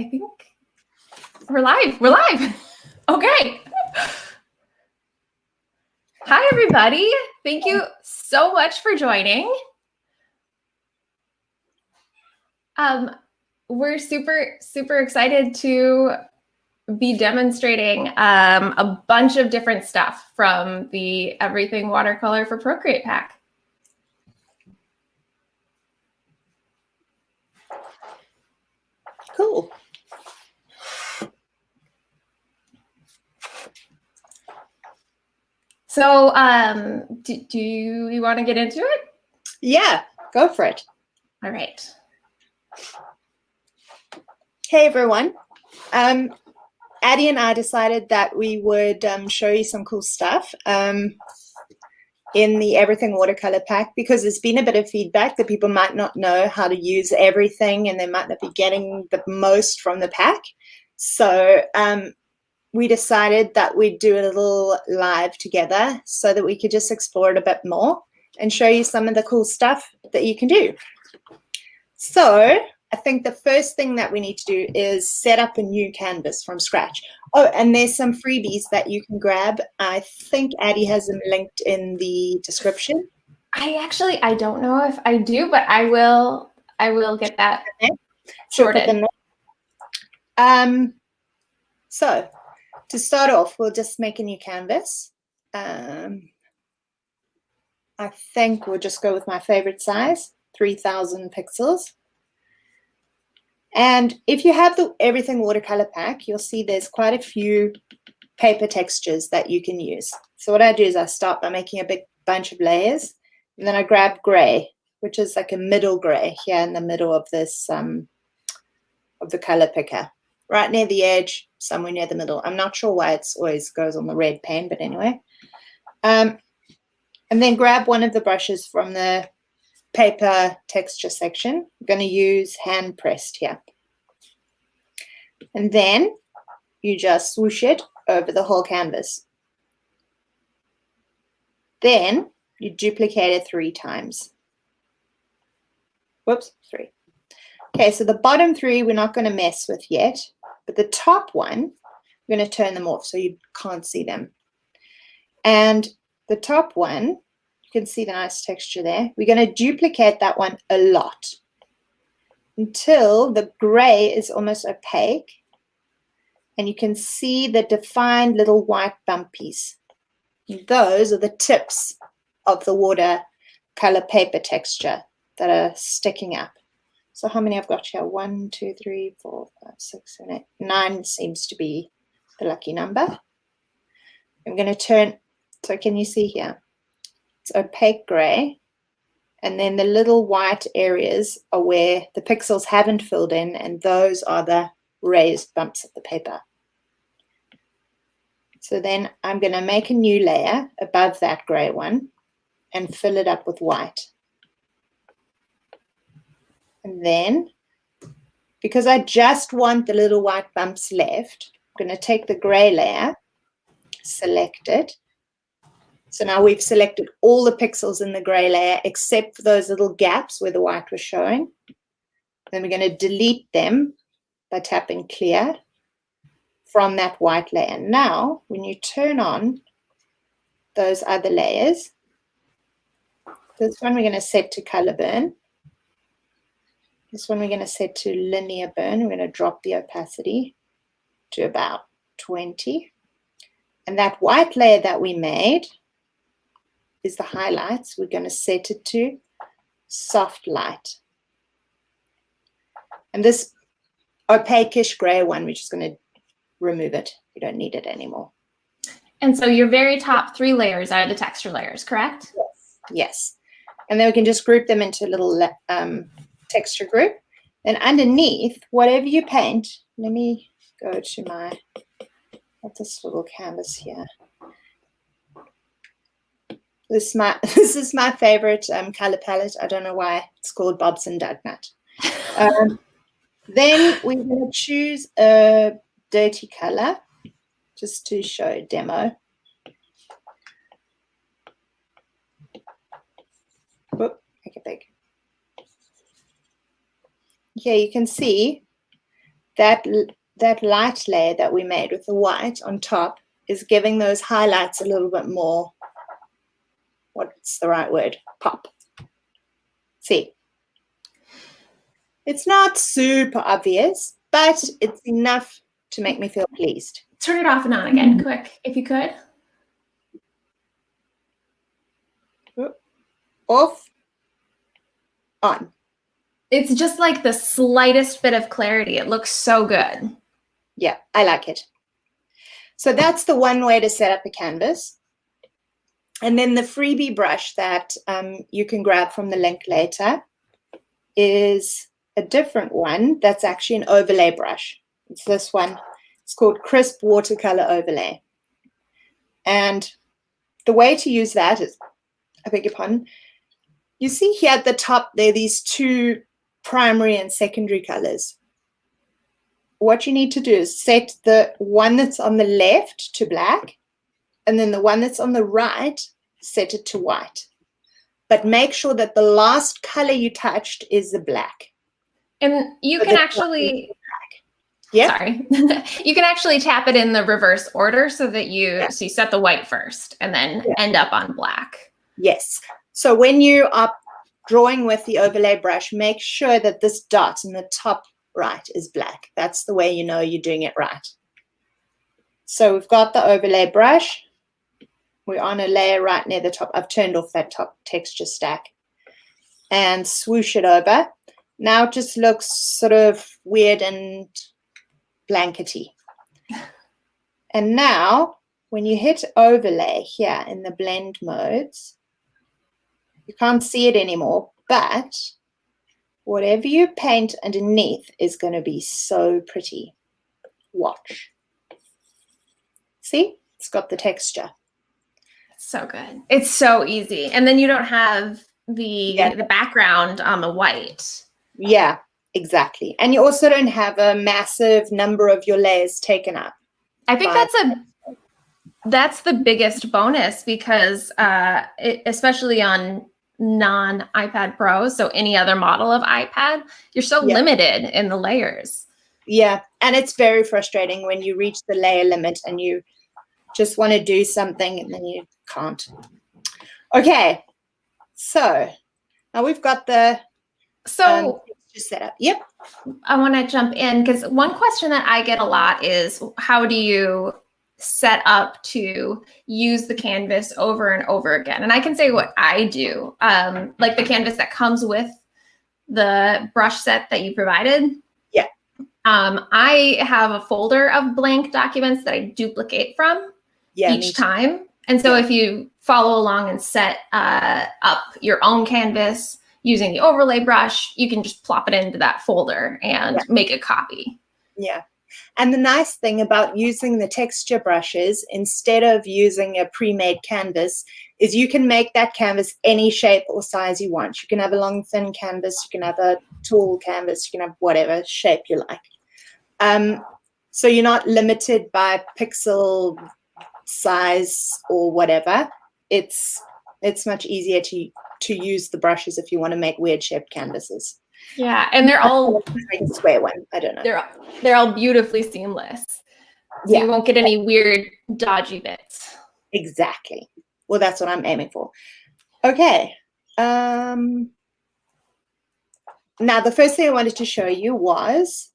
I think we're live. We're live. Okay. Hi, everybody. Thank you so much for joining. We're super excited to be demonstrating a bunch of different stuff from the Everything Watercolor for Procreate pack. Cool. So do you want to get into it? Yeah, go for it. All right. Hey, everyone. Addie and I decided that we would show you some cool stuff in the Everything Watercolor pack, because there's been a bit of feedback that people might not know how to use everything and they might not be getting the most from the pack. So we decided that we'd do a little live together so that we could just explore it a bit more and show you some of the cool stuff that you can do. So I think the first thing that we need to do is set up a new canvas from scratch. Oh, and there's some freebies that you can grab. I think Addie has them linked in the description. I don't know if I do, but I will get that sorted. So to start off, we'll just make a new canvas. I think we'll just go with my favorite size, 3000 pixels. And if you have the Everything Watercolor pack, you'll see there's quite a few paper textures that you can use. So what I do is I start by making a big bunch of layers, and then I grab gray, which is like a middle gray here in the middle of this, of the color picker, right near the edge, somewhere near the middle. I'm not sure why it always goes on the red pen, but anyway. And then grab one of the brushes from the paper texture section. I'm going to use hand pressed here. And then you just swoosh it over the whole canvas. Then you duplicate it 3 times. Whoops, 3. Okay, so the bottom 3 we're not going to mess with yet, but the top one, we're going to turn them off so you can't see them. And the top one, you can see the nice texture there. We're going to duplicate that one a lot until the gray is almost opaque and you can see the defined little white bumpies. Those are the tips of the watercolor paper texture that are sticking up. So how many I've got here? 1, 2, 3, 4, 5, 6, 7, 8, 9 seems to be the lucky number. I'm going to turn, so can you see here? It's opaque gray. And then the little white areas are where the pixels haven't filled in, and those are the raised bumps of the paper. So then I'm going to make a new layer above that gray one and fill it up with white. And then, because I just want the little white bumps left, I'm going to take the gray layer, select it. So now we've selected all the pixels in the gray layer except for those little gaps where the white was showing. Then we're going to delete them by tapping clear from that white layer. Now, when you turn on those other layers, this one we're going to set to color burn. This one we're going to set to linear burn. We're going to drop the opacity to about 20. And that white layer that we made is the highlights. We're going to set it to soft light. And this opaque-ish gray one, we're just going to remove it. We don't need it anymore. And so your very top 3 layers are the texture layers, correct? Yes. Yes. And then we can just group them into a little texture group. Then underneath, whatever you paint, let me go to my, what's this little canvas here? This is my favorite color palette. I don't know why it's called Bobson Dugnut. Then we're going to choose a dirty color just to show a demo. Whoop, make it big. Here you can see that light layer that we made with the white on top is giving those highlights a little bit more, what's the right word? Pop. See? It's not super obvious, but it's enough to make me feel pleased. Turn it off and on again, quick, if you could. Off, on. It's just like the slightest bit of clarity. It looks so good. Yeah, I like it. So that's the one way to set up a canvas. And then the freebie brush that you can grab from the link later is a different one that's actually an overlay brush. It's this one. It's called Crisp Watercolor Overlay. And the way to use that is, I beg your pardon, you see here at the top there are these two primary and secondary colors. What you need to do is set the one that's on the left to black, and then the one that's on the right, set it to white. But make sure that the last color you touched is the black. And you can actually, yeah, sorry, you can actually tap it in the reverse order so that you set the white first and then end up on black. Yes. So when you are drawing with the overlay brush, make sure that this dot in the top right is black. That's the way you know you're doing it right. So we've got the overlay brush. We're on a layer right near the top. I've turned off that top texture stack and swoosh it over. Now it just looks sort of weird and blankety. And now when you hit overlay here in the blend modes, you can't see it anymore, but whatever you paint underneath is going to be so pretty. Watch. See? It's got the texture. So good. It's so easy. And then you don't have the background on the white. Yeah, exactly. And you also don't have a massive number of your layers taken up. I think that's the biggest bonus because especially on non-iPad Pro, so any other model of iPad, you're so limited in the layers. Yeah, and it's very frustrating when you reach the layer limit and you just want to do something and then you can't. Okay, so now we've got the set up. Yep. I want to jump in because one question that I get a lot is how do you set up to use the canvas over and over again? And I can say what I do, like the canvas that comes with the brush set that you provided. Yeah. I have a folder of blank documents that I duplicate from each time. And so if you follow along and set up your own canvas using the overlay brush, you can just plop it into that folder and make a copy. Yeah. And the nice thing about using the texture brushes instead of using a pre-made canvas is you can make that canvas any shape or size you want. You can have a long, thin canvas. You can have a tall canvas. You can have whatever shape you like. So you're not limited by pixel size or whatever. It's much easier to use the brushes if you want to make weird shaped canvases. Yeah, and they're all like a square one. I don't know. They're all beautifully seamless. So you won't get any weird dodgy bits. Exactly. Well, that's what I'm aiming for. Okay. Now the first thing I wanted to show you was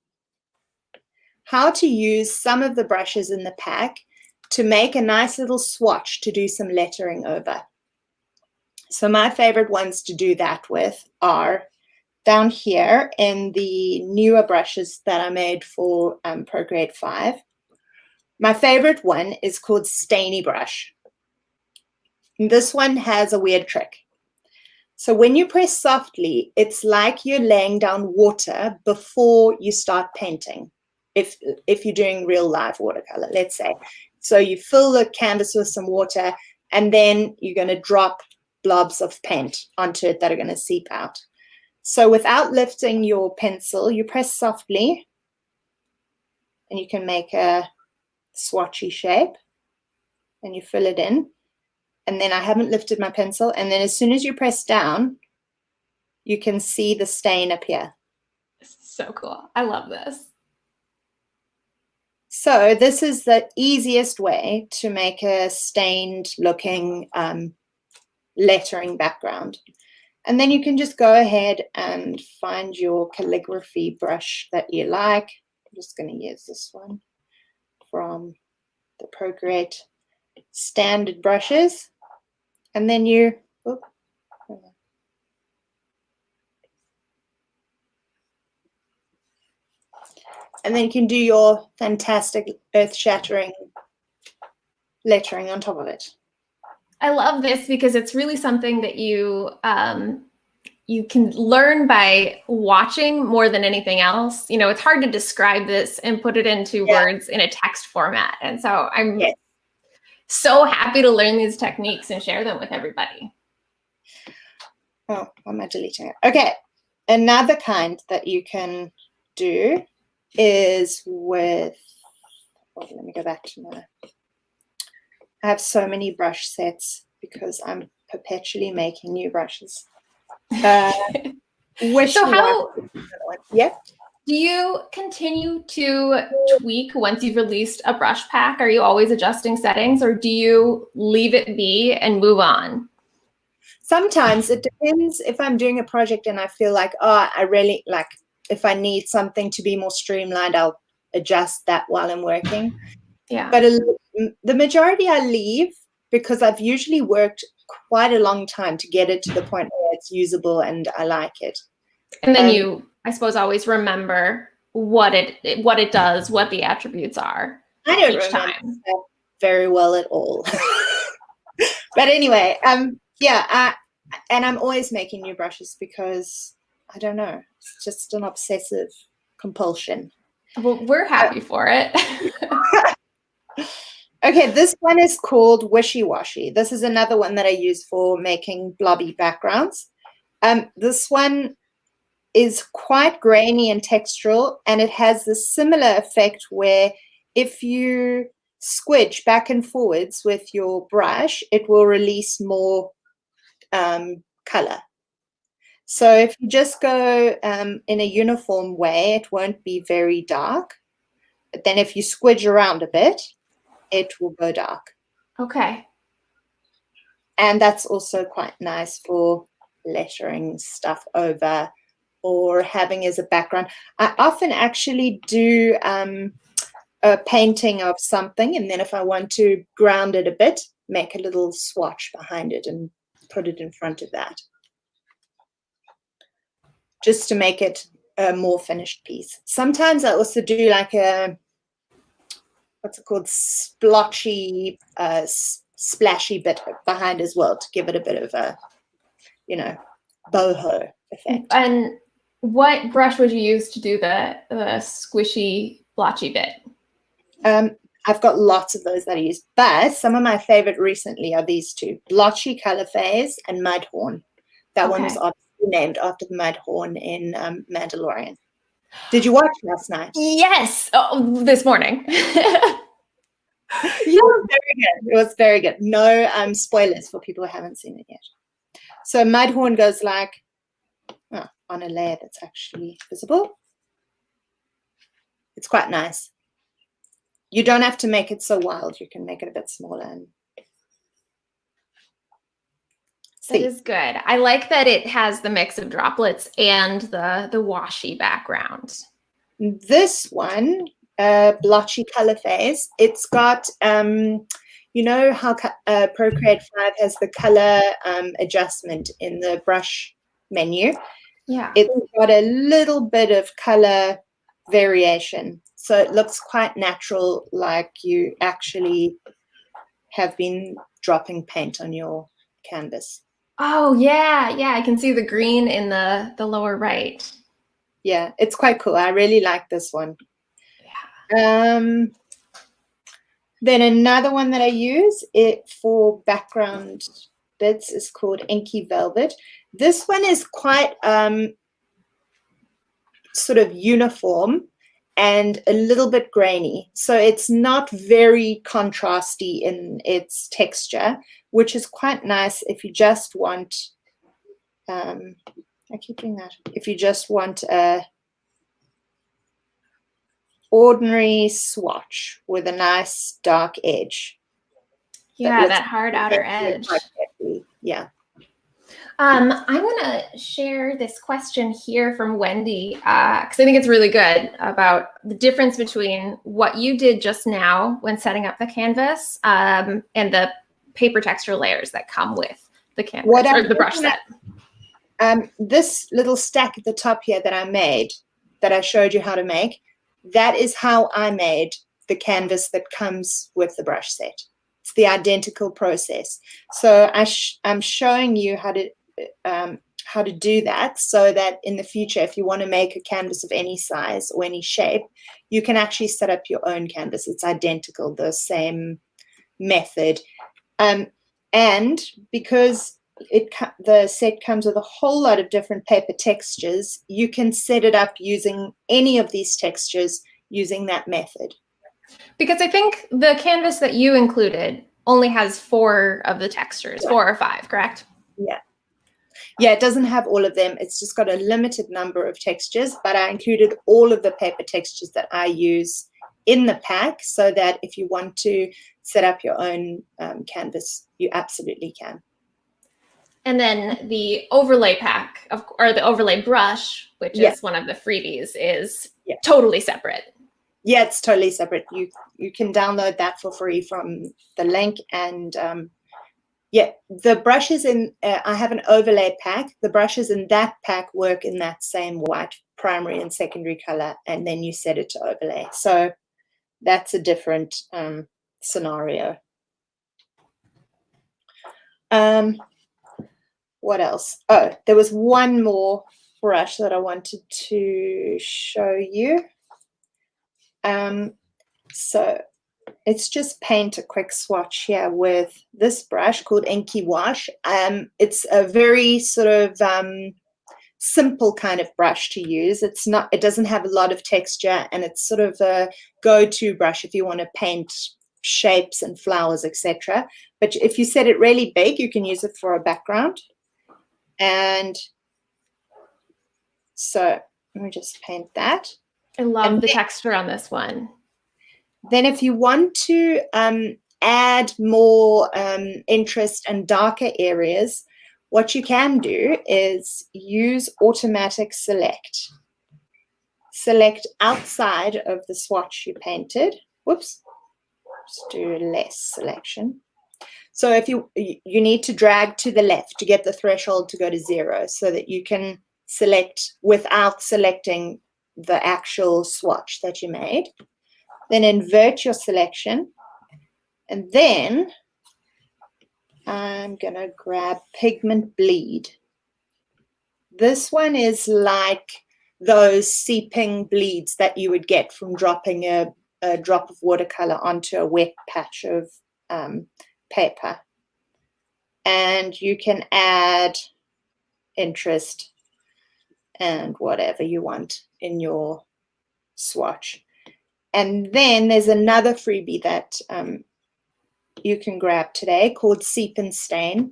how to use some of the brushes in the pack to make a nice little swatch to do some lettering over. So my favorite ones to do that with are down here in the newer brushes that I made for Procreate 5. My favorite one is called Stainy Brush. This one has a weird trick. So when you press softly, it's like you're laying down water before you start painting. If you're doing real live watercolor, let's say. So you fill the canvas with some water and then you're going to drop blobs of paint onto it that are going to seep out. So without lifting your pencil, you press softly and you can make a swatchy shape and you fill it in. And then I haven't lifted my pencil. And then as soon as you press down, you can see the stain appear. So cool. I love this. So this is the easiest way to make a stained looking lettering background. And then you can just go ahead and find your calligraphy brush that you like. I'm just going to use this one from the Procreate standard brushes. And then you, and then you can do your fantastic earth-shattering lettering on top of it. I love this because it's really something that you can learn by watching more than anything else. You know, it's hard to describe this and put it into words in a text format. And so I'm so happy to learn these techniques and share them with everybody. Oh, why am I deleting it? Okay, another kind that you can do is with, let me go back to my, I have so many brush sets because I'm perpetually making new brushes. So how do you continue to tweak once you've released a brush pack? Are you always adjusting settings, or do you leave it be and move on? Sometimes it depends. If I'm doing a project and I feel like, oh, I really like, if I need something to be more streamlined, I'll adjust that while I'm working. Yeah. But the majority I leave because I've usually worked quite a long time to get it to the point where it's usable and I like it. And then you, I suppose, always remember what it does, what the attributes are. I don't remember that very well at all. But anyway, yeah, and I'm always making new brushes because I don't know, it's just an obsessive compulsion. Well, we're happy for it. Okay, this one is called Wishy Washy. This is another one that I use for making blobby backgrounds. This one is quite grainy and textural, and it has this similar effect where if you squidge back and forwards with your brush, it will release more color. So if you just go in a uniform way, it won't be very dark. But then if you squidge around a bit, it will go dark. Okay. And that's also quite nice for lettering stuff over or having as a background. I often actually do a painting of something, and then if I want to ground it a bit, make a little swatch behind it and put it in front of that, just to make it a more finished piece. Sometimes I also do like a, what's it called, splotchy, splashy bit behind as well to give it a bit of a, you know, boho effect. And what brush would you use to do the squishy, blotchy bit? I've got lots of those that I use, but some of my favorite recently are these two, Blotchy Color Phase and Mudhorn. That one was obviously named after the Mudhorn in Mandalorian. Did you watch last night? Yes, this morning. Yeah, very good. It was very good. No spoilers for people who haven't seen it yet. So Mudhorn goes like on a layer that's actually visible. It's quite nice. You don't have to make it so wild. You can make it a bit smaller. And that is good. I like that it has the mix of droplets and the washy background. This one, Blotchy Color Phase, it's got, you know how Procreate 5 has the color adjustment in the brush menu? Yeah. It's got a little bit of color variation. So it looks quite natural, like you actually have been dropping paint on your canvas. Oh, yeah. Yeah, I can see the green in the lower right. Yeah, it's quite cool. I really like this one. Yeah. Then another one that I use for background bits is called Inky Velvet. This one is quite sort of uniform and a little bit grainy. So it's not very contrasty in its texture, which is quite nice if you just want, I keep doing that, if you just want a ordinary swatch with a nice dark edge. Yeah, that hard outer edge. Yeah. I'm going to share this question here from Wendy, because I think it's really good about the difference between what you did just now when setting up the canvas and the paper texture layers that come with the canvas or the brush set. This little stack at the top here that I made, that I showed you how to make, that is how I made the canvas that comes with the brush set. It's the identical process. So I'm showing you how to do that, so that in the future, if you want to make a canvas of any size or any shape, you can actually set up your own canvas. It's identical, the same method. And because the set comes with a whole lot of different paper textures, you can set it up using any of these textures using that method. Because I think the canvas that you included only has 4 of the textures, 4 or 5, correct? Yeah. Yeah, it doesn't have all of them. It's just got a limited number of textures, but I included all of the paper textures that I use in the pack, so that if you want to set up your own canvas, you absolutely can. And then the overlay pack, or the overlay brush, which is one of the freebies, is totally separate. Yeah, it's totally separate. You can download that for free from the link. And yeah, the brushes in, I have an overlay pack. The brushes in that pack work in that same white primary and secondary color, and then you set it to overlay. So that's a different scenario. What else? Oh, there was one more brush that I wanted to show you. So it's just paint a quick swatch here with this brush called Inky Wash. It's a very sort of simple kind of brush to use. It doesn't have a lot of texture, and it's sort of a go-to brush if you want to paint shapes and flowers, etc. But if you set it really big, you can use it for a background. And so let me just paint that. I love the texture on this one. Then if you want to add more interest and darker areas, what you can do is use automatic select. Select outside of the swatch you painted. Whoops. Let's do less selection. So if you need to drag to the left to get the threshold to go to 0, so that you can select without selecting the actual swatch that you made. Then invert your selection, and then I'm gonna grab Pigment Bleed. This one is like those seeping bleeds that you would get from dropping a drop of watercolor onto a wet patch of paper. And you can add interest and whatever you want in your swatch. And then there's another freebie that you can grab today called Seep and Stain,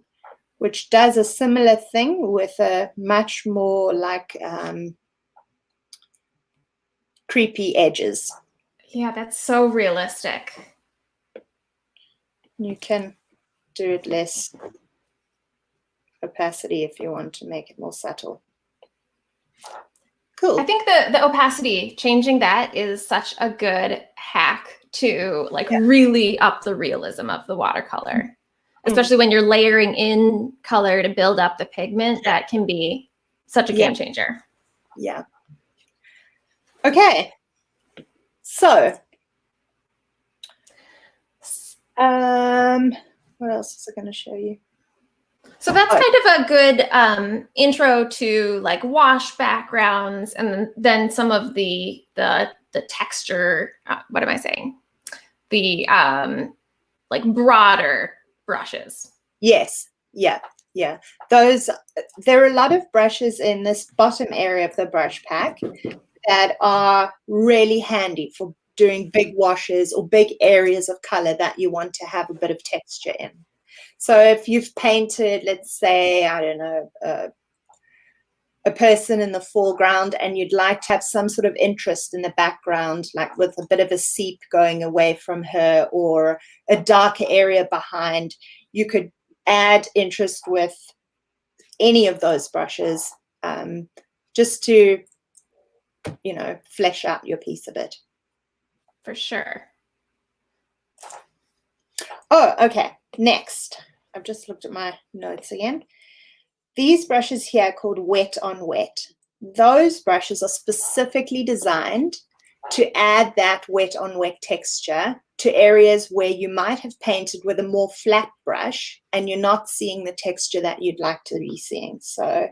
which does a similar thing with a much more like creepy edges. Yeah, that's so realistic. You can do it less opacity if you want to make it more subtle. Cool. I think the opacity, changing that is such a good hack to really up the realism of the watercolor, especially when you're layering in color to build up the pigment. That can be such a game changer. Yeah. Okay. So, what else is I going to show you? So that's kind of a good intro to like wash backgrounds, and then some of the texture. What am I saying? The like broader brushes. Yes. Yeah. Yeah. Those. There are a lot of brushes in this bottom area of the brush pack that are really handy for doing big washes or big areas of color that you want to have a bit of texture in. So if you've painted, let's say, I don't know, a person in the foreground and you'd like to have some sort of interest in the background, like with a bit of a seep going away from her or a darker area behind, you could add interest with any of those brushes, just to, you know, flesh out your piece a bit. For sure. Oh, okay. Next, I've just looked at my notes again. These brushes here are called wet on wet. Those brushes are specifically designed to add that wet on wet texture to areas where you might have painted with a more flat brush and you're not seeing the texture that you'd like to be seeing. So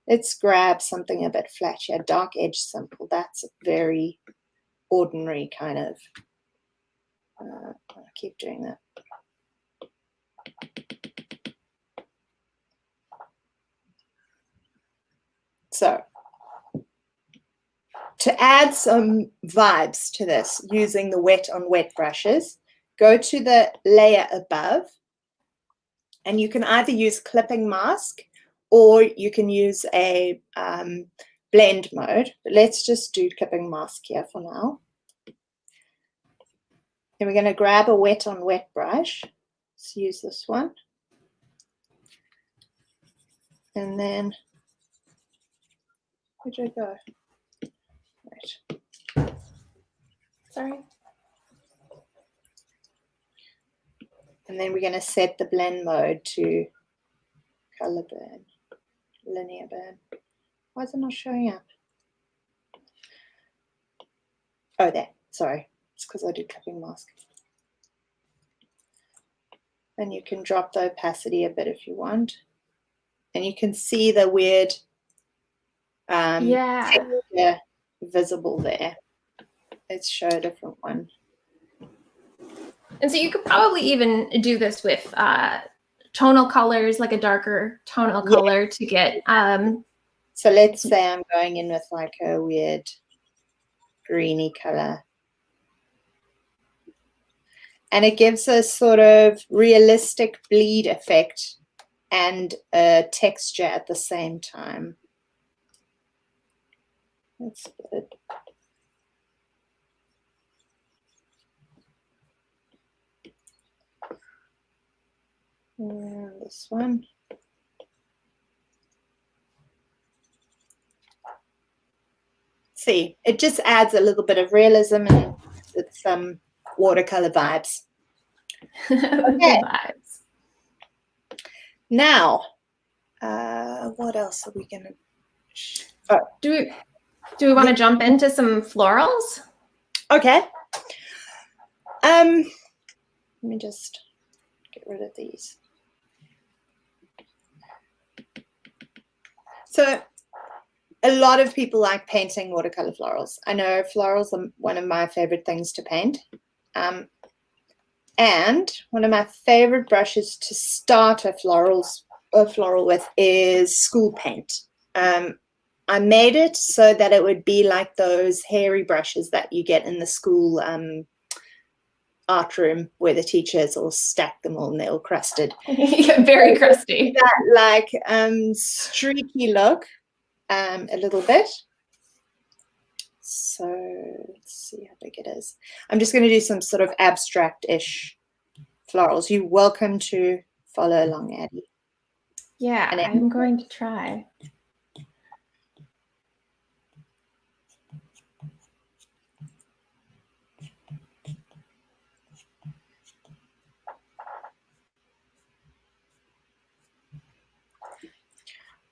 let's grab something a bit flat here. Dark Edge Simple. That's a very ordinary kind of, I'll keep doing that. So to add some vibes to this using the wet on wet brushes, go to the layer above and you can either use clipping mask or you can use a blend mode. But let's just do clipping mask here for now. Then we're going to grab a wet on wet brush. Let's use this one. And then, where'd I go? Right. Sorry. And then we're going to set the blend mode to color burn, linear burn. Why is it not showing up? Oh, there. Sorry. It's because I did clipping mask. And you can drop the opacity a bit if you want. And you can see the weird texture visible there. Let's show a different one. And so you could probably even do this with tonal colors, like a darker tonal color to get. So let's say I'm going in with like a weird greeny color. And it gives a sort of realistic bleed effect and a texture at the same time. That's good. And this one. See, it just adds a little bit of realism and with some watercolor vibes. Okay. Vibes. Now, what else are we gonna? Oh. Do we want to jump into some florals? Okay. Let me just get rid of these. So a lot of people like painting watercolor florals. I know florals are one of my favorite things to paint. And one of my favorite brushes to start a floral with is school paint. I made it so that it would be like those hairy brushes that you get in the school art room where the teachers all stack them all and they're all crusted. Yeah, very crusty. That like streaky look a little bit. So let's see how big it is. I'm just going to do some sort of abstract-ish florals. You're welcome to follow along, Abbie. Yeah, I'm going to try.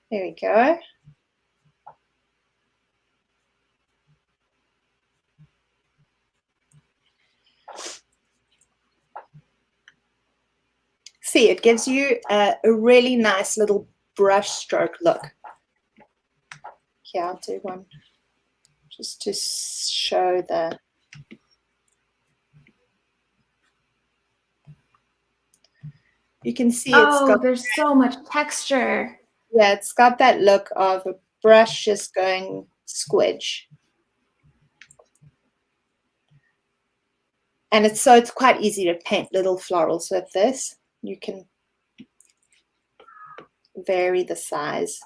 There we go. See, it gives you a really nice little brush stroke look. Here, I'll do one just to show the. You can see it's got. There's so much texture. Yeah, it's got that look of a brush just going squidge. And it's quite easy to paint little florals with this. You can vary the size.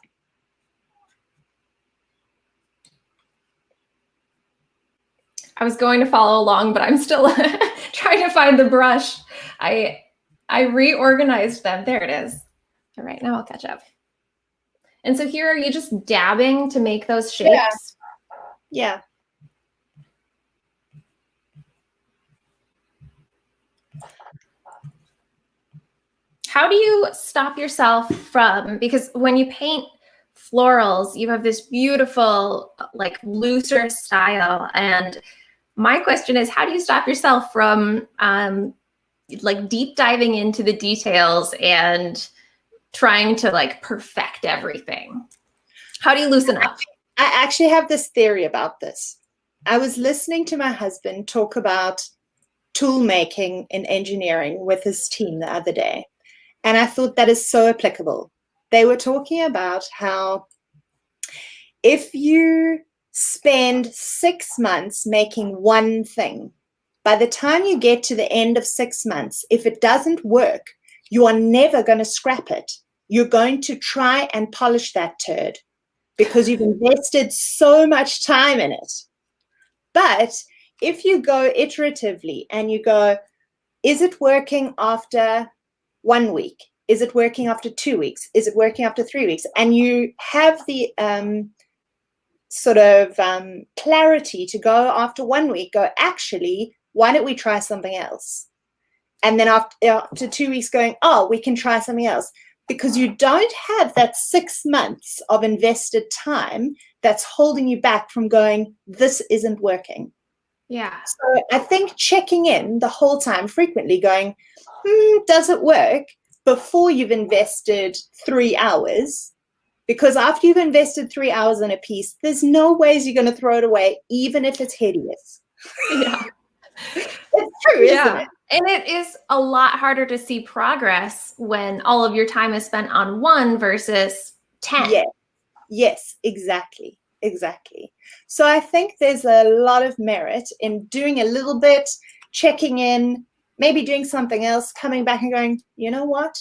I was going to follow along, but I'm still trying to find the brush. I reorganized them. There it is. All right, now I'll catch up. And so here, are you just dabbing to make those shapes? Yeah. How do you stop yourself from, because when you paint florals, you have this beautiful, like looser style. And my question is, how do you stop yourself from like deep diving into the details and trying to like perfect everything? How do you loosen up? I actually have this theory about this. I was listening to my husband talk about tool making and engineering with his team the other day. And I thought that is so applicable. They were talking about how if you spend 6 months making one thing, by the time you get to the end of 6 months, if it doesn't work, you are never going to scrap it. You're going to try and polish that turd because you've invested so much time in it. But if you go iteratively and you go, is it working after 1 week? Is it working after 2 weeks? Is it working after 3 weeks? And you have the clarity to go after 1 week, go, actually, why don't we try something else? And then after 2 weeks going, oh, we can try something else. Because you don't have that 6 months of invested time that's holding you back from going, this isn't working. Yeah. So I think checking in the whole time, frequently going, does it work, before you've invested 3 hours? Because after you've invested 3 hours in a piece, there's no ways you're going to throw it away, even if it's hideous. Yeah. It's true, isn't it? And it is a lot harder to see progress when all of your time is spent on one versus 10. Yeah. Yes, exactly. Exactly. So I think there's a lot of merit in doing a little bit, checking in, maybe doing something else, coming back and going, you know what?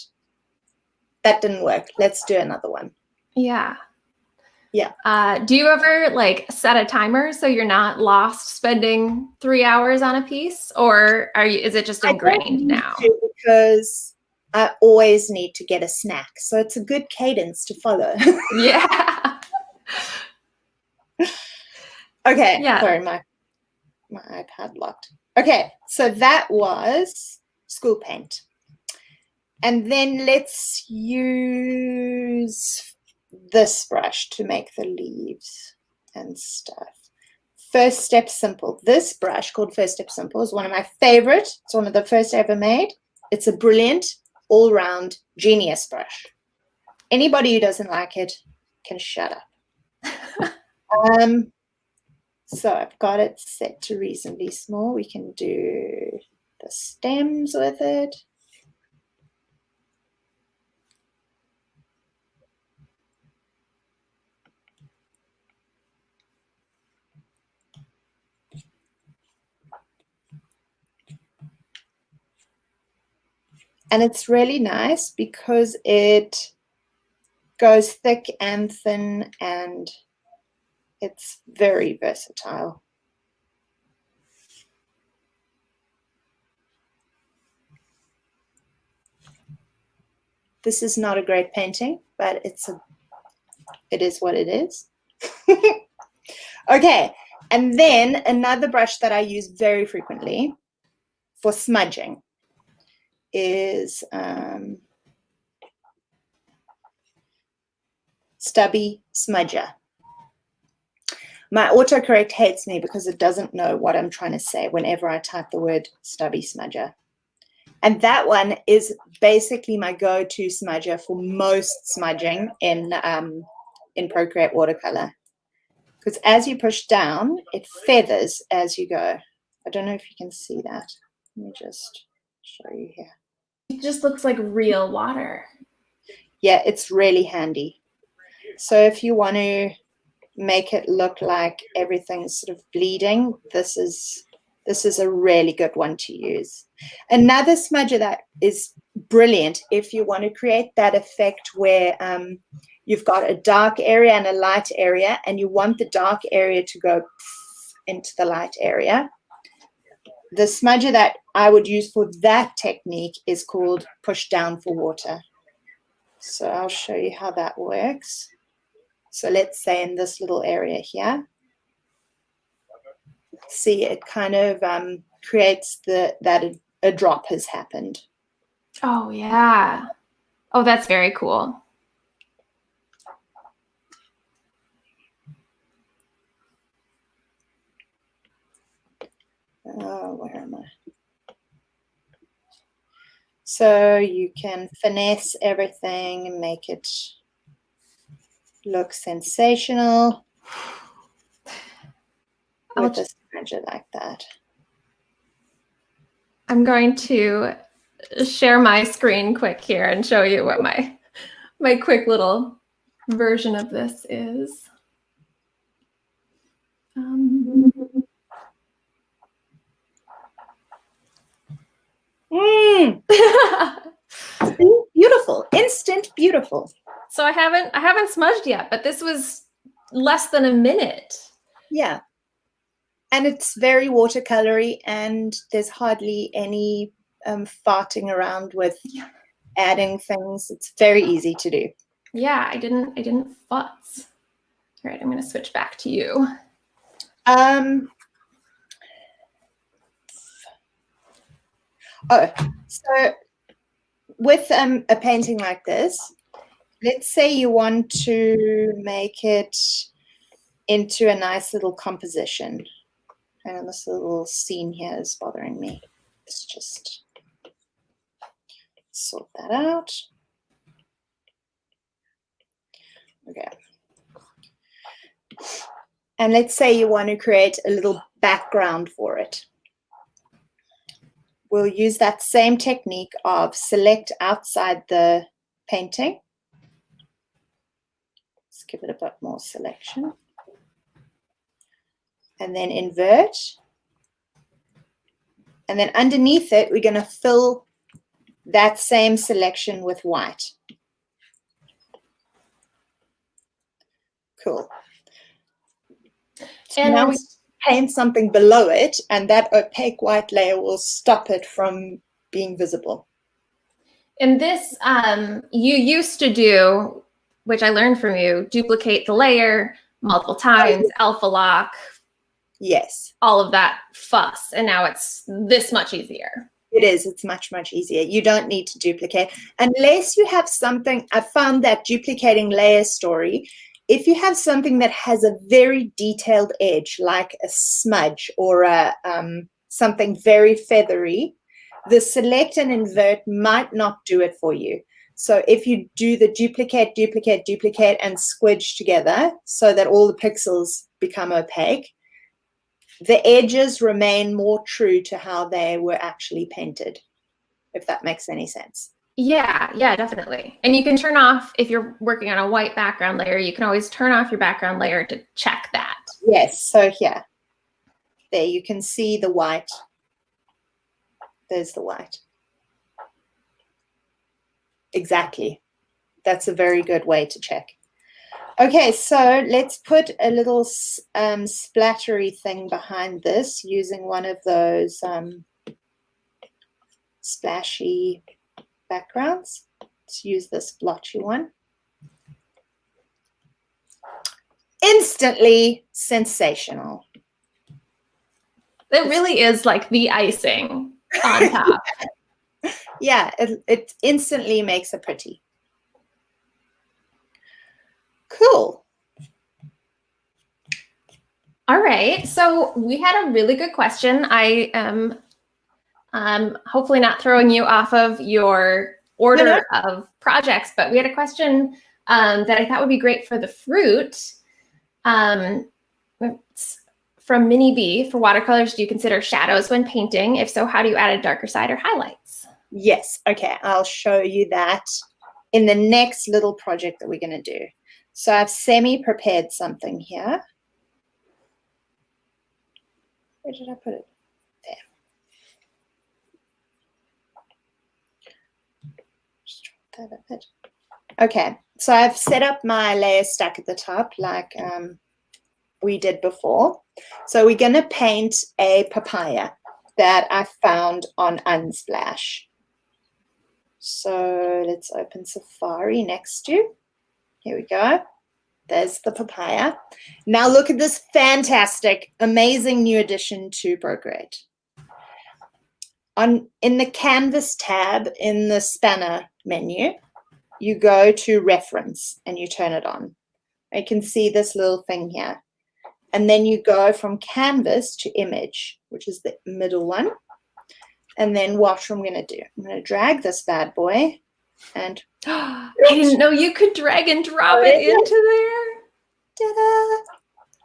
That didn't work. Let's do another one. Yeah. Yeah. Do you ever like set a timer so you're not lost spending 3 hours on a piece, or is it just ingrained now? Because I always need to get a snack. So it's a good cadence to follow. Yeah. Okay. Yeah. Sorry, my iPad locked. Okay. So that was school paint. And then let's use this brush to make the leaves and stuff. First Step Simple. This brush called First Step Simple is one of my favorite. It's one of the first I ever made. It's a brilliant, all-round genius brush. Anybody who doesn't like it can shut up. So I've got it set to reasonably small. We can do the stems with it. And it's really nice because it goes thick and thin, and it's very versatile. This is not a great painting, but it is what it is. Okay, and then another brush that I use very frequently for smudging is Stubby Smudger. My autocorrect hates me because it doesn't know what I'm trying to say whenever I type the word Stubby Smudger. And that one is basically my go-to smudger for most smudging in Procreate Watercolor. Because as you push down, it feathers as you go. I don't know if you can see that. Let me just show you here. It just looks like real water. Yeah, it's really handy. So if you want to make it look like everything's sort of bleeding, this is a really good one to use. Another smudger that is brilliant if you want to create that effect where you've got a dark area and a light area, and you want the dark area to go into the light area. The smudger that I would use for that technique is called push down for water. So I'll show you how that works. So let's say in this little area here, see it kind of creates that a drop has happened. Oh, yeah. Oh, that's very cool. Oh, where am I? So you can finesse everything and make it look sensational with a smudger like that. I'm going to share my screen quick here and show you what my quick little version of this is. Beautiful, instant beautiful. So I haven't smudged yet, but this was less than a minute. Yeah. And it's very watercolory, and there's hardly any farting around with adding things. It's very easy to do. Yeah, I didn't futz. All right, I'm going to switch back to you. So with a painting like this, let's say you want to make it into a nice little composition. And this little scene here is bothering me. Let's just sort that out. Okay. And let's say you want to create a little background for it. We'll use that same technique of select outside the painting. Let's give it a bit more selection. And then invert. And then underneath it, we're going to fill that same selection with white. Cool. So and now we paint something below it, and that opaque white layer will stop it from being visible. And this, you used to do, which I learned from you, duplicate the layer multiple times, alpha lock. Yes. All of that fuss. And now it's this much easier. It is. It's much, much easier. You don't need to duplicate unless you have something. I found that duplicating layer story, if you have something that has a very detailed edge, like a smudge or a, something very feathery, the select and invert might not do it for you. So if you do the duplicate, duplicate, duplicate, and squidge together so that all the pixels become opaque, the edges remain more true to how they were actually painted, if that makes any sense. Yeah, yeah, definitely. And you can turn off, if you're working on a white background layer, you can always turn off your background layer to check that. Yes, so here, there you can see the white. There's the white. Exactly. That's a very good way to check. Okay, so let's put a little splattery thing behind this using one of those splashy backgrounds. Let's use this blotchy one. Instantly sensational. It really is like the icing on top. Yeah, it instantly makes it pretty. Cool. All right, so we had a really good question. I am hopefully not throwing you off of your order of projects, but we had a question that I thought would be great for the fruit. It's from Minnie B. For watercolors, do you consider shadows when painting? If so, how do you add a darker side or highlights? Yes, okay, I'll show you that in the next little project that we're going to do. So I've semi-prepared something here. Where did I put it? There. Just drop that a bit. Okay, so I've set up my layer stack at the top, like we did before. So we're going to paint a papaya that I found on Unsplash. So let's open Safari next to. Here we go. There's the papaya. Now look at this fantastic, amazing new addition to Procreate. In the Canvas tab in the spanner menu, you go to Reference and you turn it on. You can see this little thing here. And then you go from Canvas to Image, which is the middle one. And then watch what I'm going to do. I'm going to drag this bad boy and I didn't know you could drag and drop it into there. Ta-da!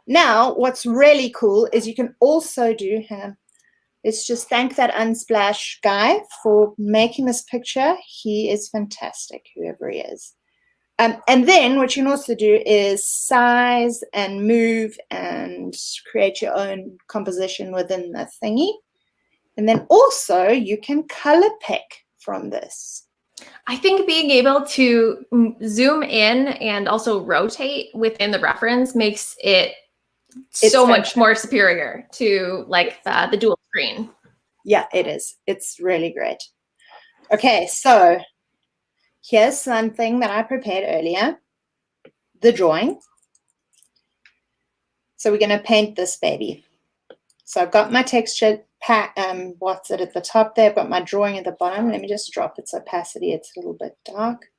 Now, what's really cool is you can also do, let's just thank that Unsplash guy for making this picture. He is fantastic, whoever he is. And then what you can also do is size and move and create your own composition within the thingy. And then also you can color pick from this. I think being able to zoom in and also rotate within the reference makes it so much more superior to like the dual screen. Yeah, it is. It's really great. Okay, so here's something that I prepared earlier, the drawing. So we're going to paint this baby. So I've got my texture pack, what's it at the top there? I've got my drawing at the bottom. Let me just drop its opacity. It's a little bit dark.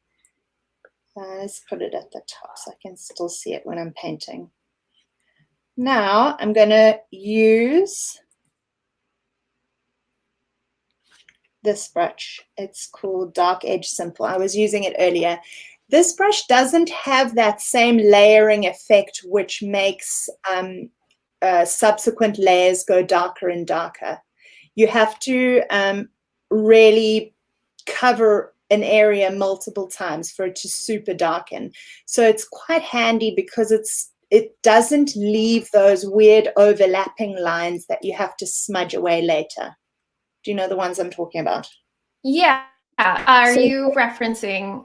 Let's put it at the top so I can still see it when I'm painting. Now I'm going to use this brush. It's called Dark Edge Simple. I was using it earlier. This brush doesn't have that same layering effect, which makes subsequent layers go darker and darker. You have to really cover an area multiple times for it to super darken. So it's quite handy because it doesn't leave those weird overlapping lines that you have to smudge away later. Do you know the ones I'm talking about? Yeah. Are you referencing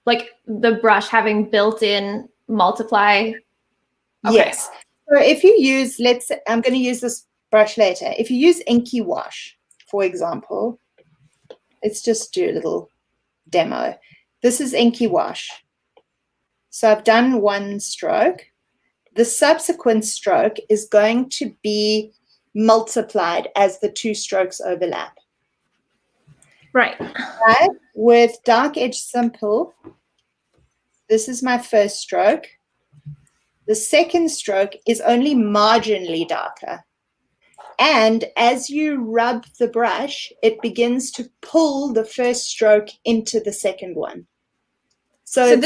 like the brush having built-in multiply? Okay. Yes. So if you use, I'm going to use this brush later. If you use Inky Wash, for example, let's just do a little demo. This is Inky Wash. So I've done one stroke. The subsequent stroke is going to be multiplied as the two strokes overlap. Right. Right? With Dark Edge Simple, this is my first stroke. The second stroke is only marginally darker. And as you rub the brush, it begins to pull the first stroke into the second one. So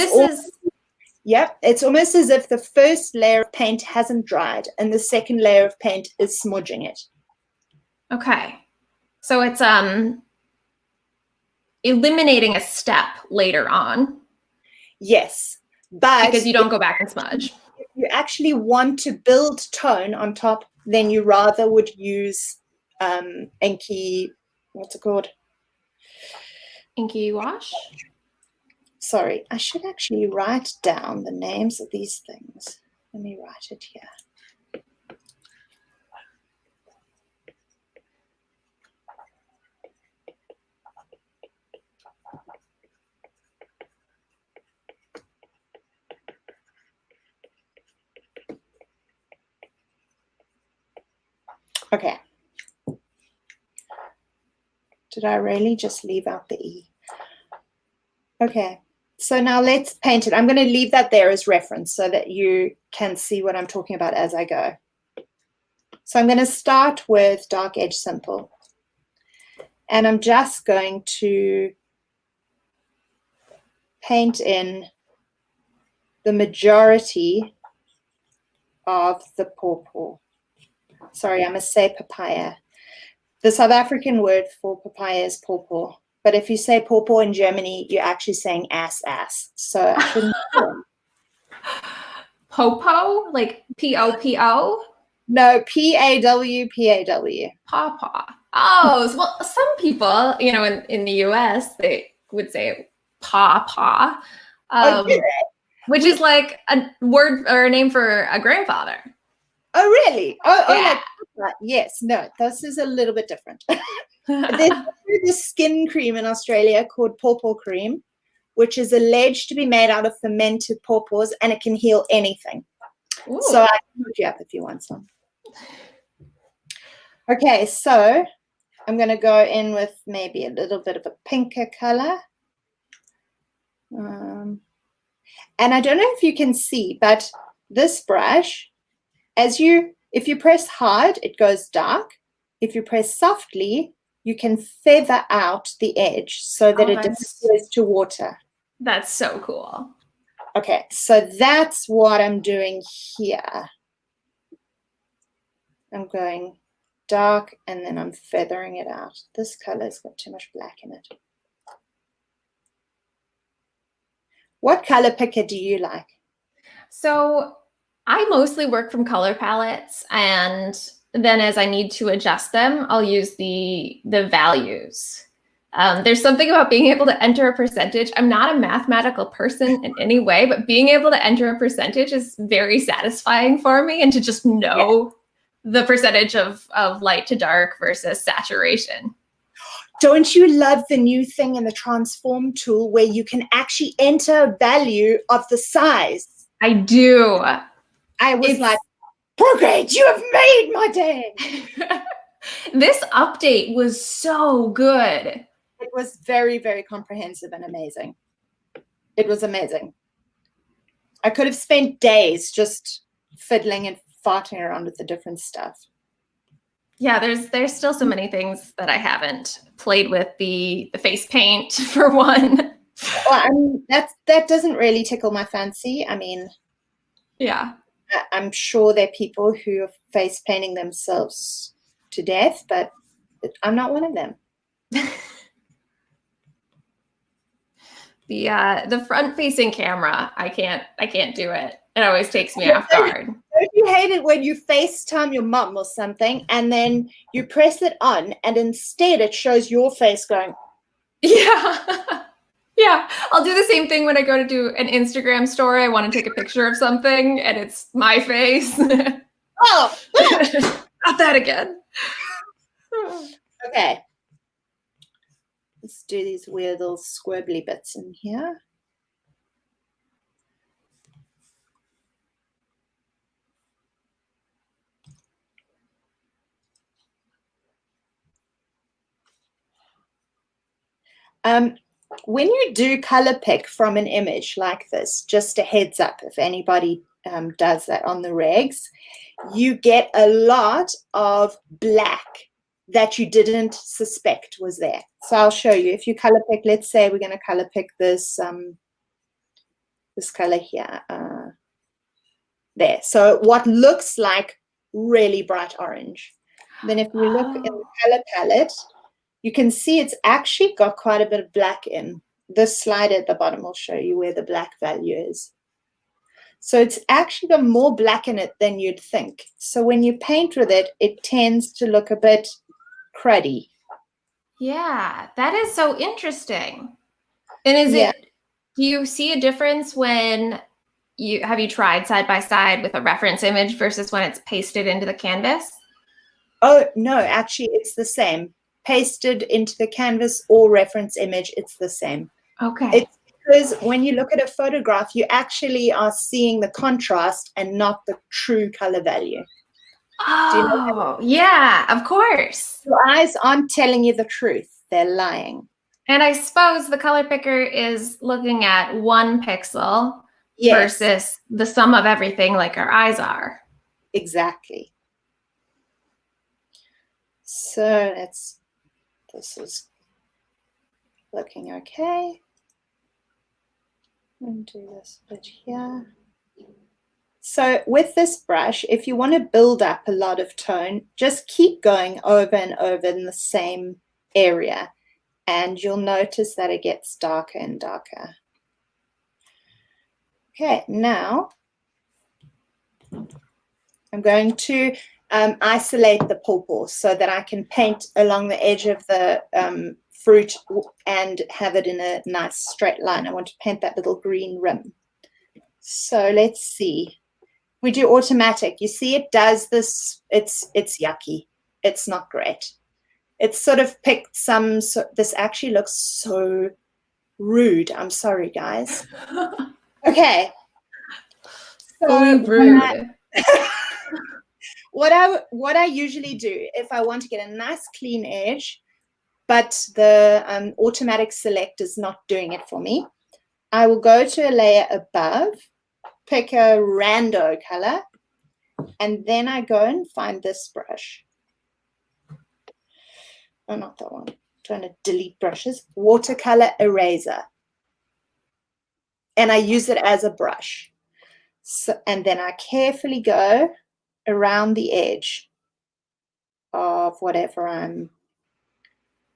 it's almost as if the first layer of paint hasn't dried and the second layer of paint is smudging it. Okay. So it's eliminating a step later on. Yes. But because you don't go back and smudge. If you actually want to build tone on top, then you rather would use Inky, what's it called? Inky Wash? Sorry, I should actually write down the names of these things. Let me write it here. Okay. Did I really just leave out the E? Okay. So now let's paint it. I'm going to leave that there as reference so that you can see what I'm talking about as I go. So I'm going to start with Dark Edge Simple. And I'm just going to paint in the majority of the pawpaw. Sorry, I must say papaya. The South African word for papaya is pawpaw. But if you say pawpaw in Germany, you're actually saying ass. So I shouldn't. Popo? Like P-O-P-O? No, P-A-W, Pawpaw. Oh, well, some people, you know, in the US, they would say pawpaw, which is like a word or a name for a grandfather. Oh, really? Oh, Yeah. like, yes. No, this is a little bit different. There's this skin cream in Australia called pawpaw cream, which is alleged to be made out of fermented pawpaws, and it can heal anything. Ooh. So I can hook you up if you want some. Okay, so I'm going to go in with maybe a little bit of a pinker color. And I don't know if you can see, but this brush, if you press hard, it goes dark. If you press softly, you can feather out the edge so that it disappears to water. That's so cool. Okay, so that's what I'm doing here. I'm going dark and then I'm feathering it out. This color's got too much black in it. What color picker do you like? So I mostly work from color palettes, and then as I need to adjust them, I'll use the values. There's something about being able to enter a percentage. I'm not a mathematical person in any way, but being able to enter a percentage is very satisfying for me, and to just know the percentage of light to dark versus saturation. Don't you love the new thing in the transform tool where you can actually enter a value of the size? I do. I was like, Procreate, you have made my day. This update was so good. It was very, very comprehensive and amazing. It was amazing. I could have spent days just fiddling and farting around with the different stuff. Yeah, there's still so many things that I haven't played with. The face paint, for one. Well, I mean, that doesn't really tickle my fancy. I mean, yeah, I'm sure there are people who are face painting themselves to death, but I'm not one of them. The front facing camera, I can't do it. It always takes me off guard. Don't you hate it when you FaceTime your mum or something and then you press it on and instead it shows your face going? Yeah. Yeah, I'll do the same thing when I go to do an Instagram story. I want to take a picture of something and it's my face. Oh, not that again. Okay. Let's do these weird little squibbly bits in here. When you do color pick from an image like this, just a heads up if anybody does that on the regs, you get a lot of black that you didn't suspect was there. So I'll show you. If you color pick, let's say we're going to color pick this this color here. There. So what looks like really bright orange. Then if we look in the color palette, you can see it's actually got quite a bit of black in. This slide at the bottom will show you where the black value is. So it's actually got more black in it than you'd think. So when you paint with it, it tends to look a bit cruddy. Yeah, that is so interesting. And is it, do you see a difference when have you tried side by side with a reference image versus when it's pasted into the canvas? Oh, no, actually it's the same. Pasted into the canvas or reference image, it's the same. Okay. It's because when you look at a photograph, you actually are seeing the contrast and not the true color value. Oh, do you know yeah, of course. Your eyes aren't telling you the truth. They're lying. And I suppose the color picker is looking at one pixel versus the sum of everything like our eyes are. Exactly. So this is looking okay. And do this bit here. So with this brush, if you want to build up a lot of tone, just keep going over and over in the same area, and you'll notice that it gets darker and darker. Okay, now I'm going to isolate the pawpaw so that I can paint along the edge of the fruit and have it in a nice straight line. I want to paint that little green rim. So let's see. We do automatic. You see it does this. It's yucky. It's not great. It's sort of picked some, this actually looks so rude. I'm sorry, guys. Okay. Fully rude. What I usually do if I want to get a nice clean edge, but the automatic select is not doing it for me, I will go to a layer above, pick a rando color, and then I go and find this brush. Oh, not that one. I'm trying to delete brushes. Watercolor eraser. And I use it as a brush. So, and then I carefully go around the edge of whatever I'm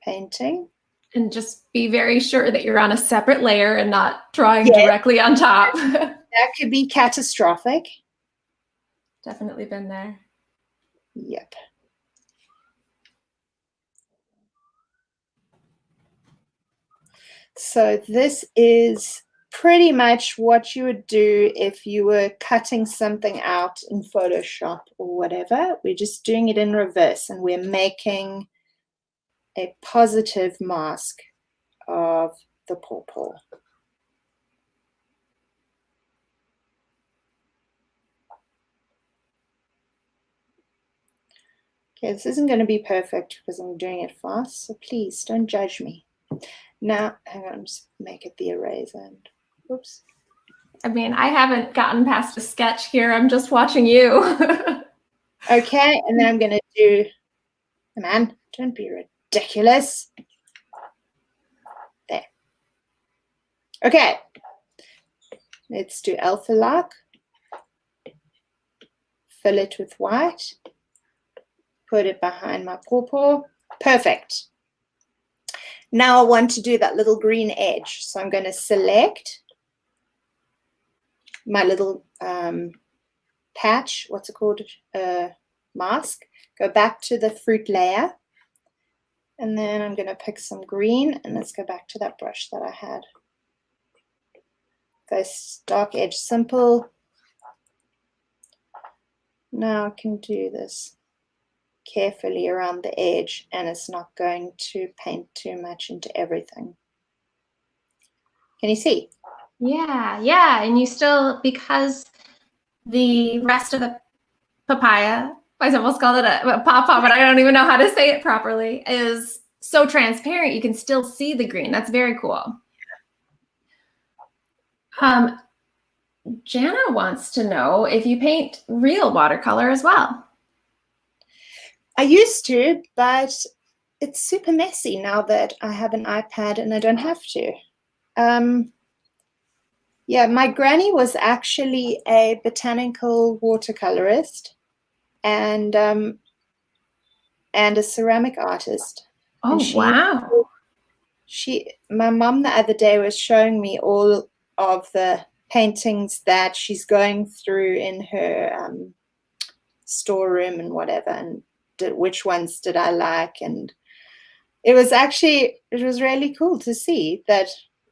painting. And just be very sure that you're on a separate layer and not drawing directly on top. That could be catastrophic. Definitely been there. Yep. So this is pretty much what you would do if you were cutting something out in Photoshop or whatever. We're just doing it in reverse, and we're making a positive mask of the pawpaw. Okay, this isn't going to be perfect because I'm doing it fast, so please don't judge me. Now, hang on, just make it the eraser. And, oops. I mean, I haven't gotten past a sketch here. I'm just watching you. Okay, and then I'm going to do, man, don't be ridiculous. There. Okay, let's do alpha lock. Fill it with white. Put it behind my pawpaw. Perfect. Now I want to do that little green edge. So I'm going to select my little patch, what's it called, mask. Go back to the fruit layer. And then I'm going to pick some green, and let's go back to that brush that I had. Go dark edge simple. Now I can do this carefully around the edge, and it's not going to paint too much into everything. Can you see? Yeah. And you still, because the rest of the papaya, I almost called it a pawpaw, but I don't even know how to say it properly, is so transparent, you can still see the green. That's very cool. Jana wants to know if you paint real watercolor as well. I used to, but it's super messy now that I have an iPad and I don't have to. Yeah, my granny was actually a botanical watercolorist and a ceramic artist. Oh, wow. My mom the other day was showing me all of the paintings that she's going through in her storeroom and whatever, and which ones did I like. And it was really cool to see that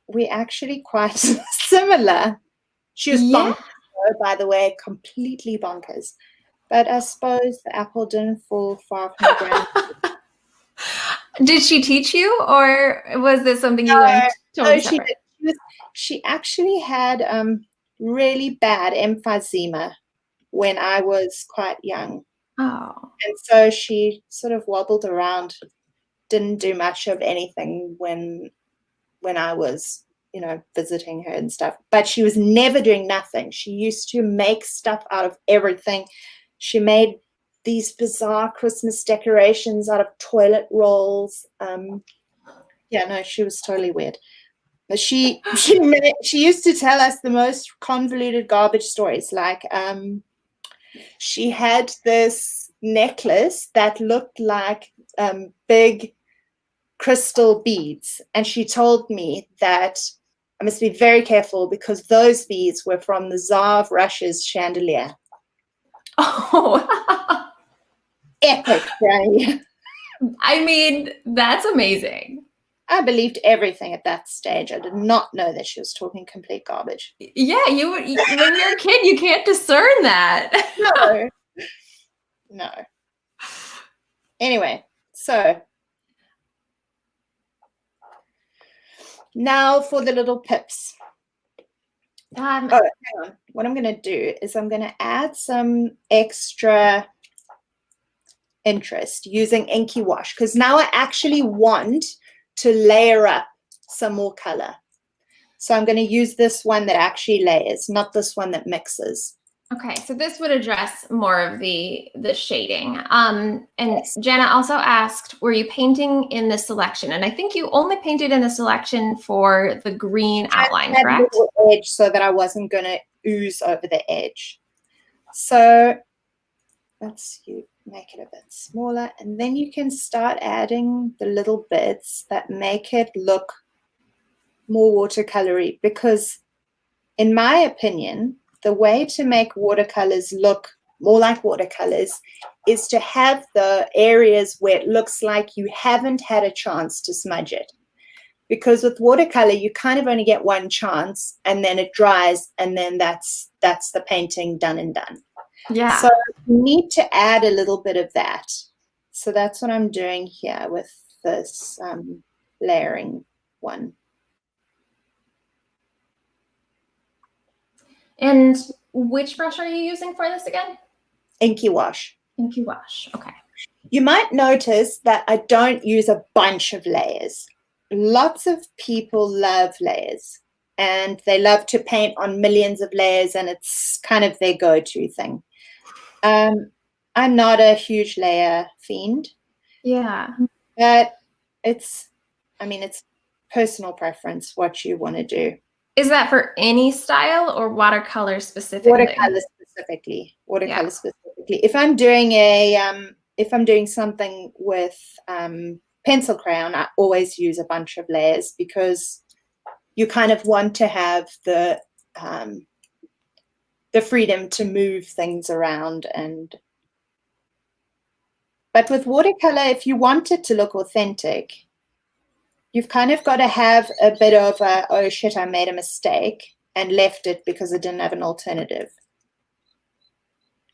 we actually quite similar. She was bonkers, by the way, completely bonkers. But I suppose the apple didn't fall far from the ground. Did she teach you, or was this something you learned totally separate? She actually had really bad emphysema when I was quite young. Oh. And so she sort of wobbled around, didn't do much of anything when I was, visiting her and stuff. But she was never doing nothing. She used to make stuff out of everything. She made these bizarre Christmas decorations out of toilet rolls. She was totally weird. But she used to tell us the most convoluted garbage stories. Like she had this necklace that looked like big crystal beads, and she told me that I must be very careful because those beads were from the Tsar of Russia's chandelier. Oh. Epic, right? I mean, that's amazing. I believed everything at that stage. I did not know that she was talking complete garbage. Yeah, when you're a kid, you can't discern that. No. No. Anyway, so now for the little pips. Oh, hang on. What I'm going to do is I'm going to add some extra interest using Inky Wash, because now I actually want to layer up some more color. So I'm going to use this one that actually layers, not this one that mixes. Okay, so this would address more of the shading. And yes. Jenna also asked, were you painting in the selection? And I think you only painted in the selection for the green outline, correct? Edge so that I wasn't going to ooze over the edge. So let's make it a bit smaller, and then you can start adding the little bits that make it look more watercolory, because in my opinion, the way to make watercolors look more like watercolors is to have the areas where it looks like you haven't had a chance to smudge it. Because with watercolor, you kind of only get one chance, and then it dries, and then that's the painting done and done. Yeah. So you need to add a little bit of that. So that's what I'm doing here with this layering one. And which brush are you using for this again? Inky Wash. Inky Wash, okay. You might notice that I don't use a bunch of layers. Lots of people love layers, and they love to paint on millions of layers, and it's kind of their go-to thing. I'm not a huge layer fiend. Yeah. But it's personal preference what you want to do. Is that for any style or watercolor specifically? Watercolor specifically. Watercolor specifically. If I'm doing something with pencil crayon, I always use a bunch of layers, because you kind of want to have the freedom to move things around. But with watercolor, if you want it to look authentic, you've kind of got to have a bit of a, oh shit, I made a mistake, and left it because I didn't have an alternative.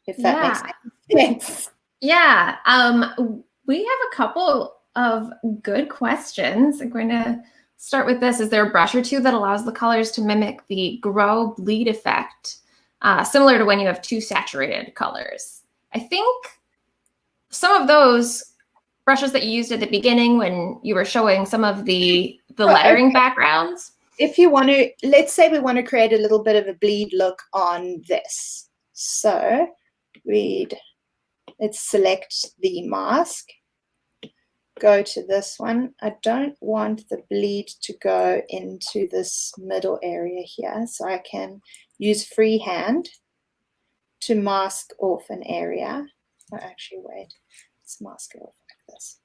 If that makes sense. Yeah. We have a couple of good questions. I'm going to start with this. Is there a brush or two that allows the colors to mimic the grow bleed effect, similar to when you have two saturated colors? I think some of those brushes that you used at the beginning when you were showing some of the lettering backgrounds. If you want to, let's say we want to create a little bit of a bleed look on this. So let's select the mask, go to this one. I don't want the bleed to go into this middle area here, so I can use freehand to mask off an area. Oh, actually, wait, let's mask it off like this.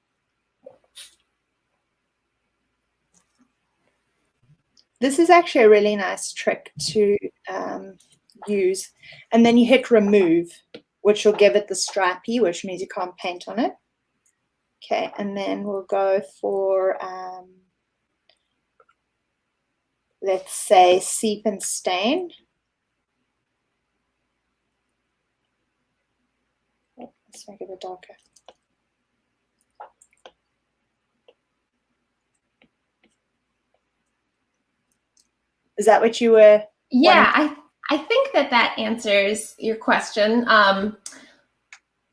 This is actually a really nice trick to use. And then you hit remove, which will give it the stripey, which means you can't paint on it. Okay, and then we'll go for, let's say, seep and stain. Let's make it a bit darker. Is that what you were? Yeah, I think that answers your question.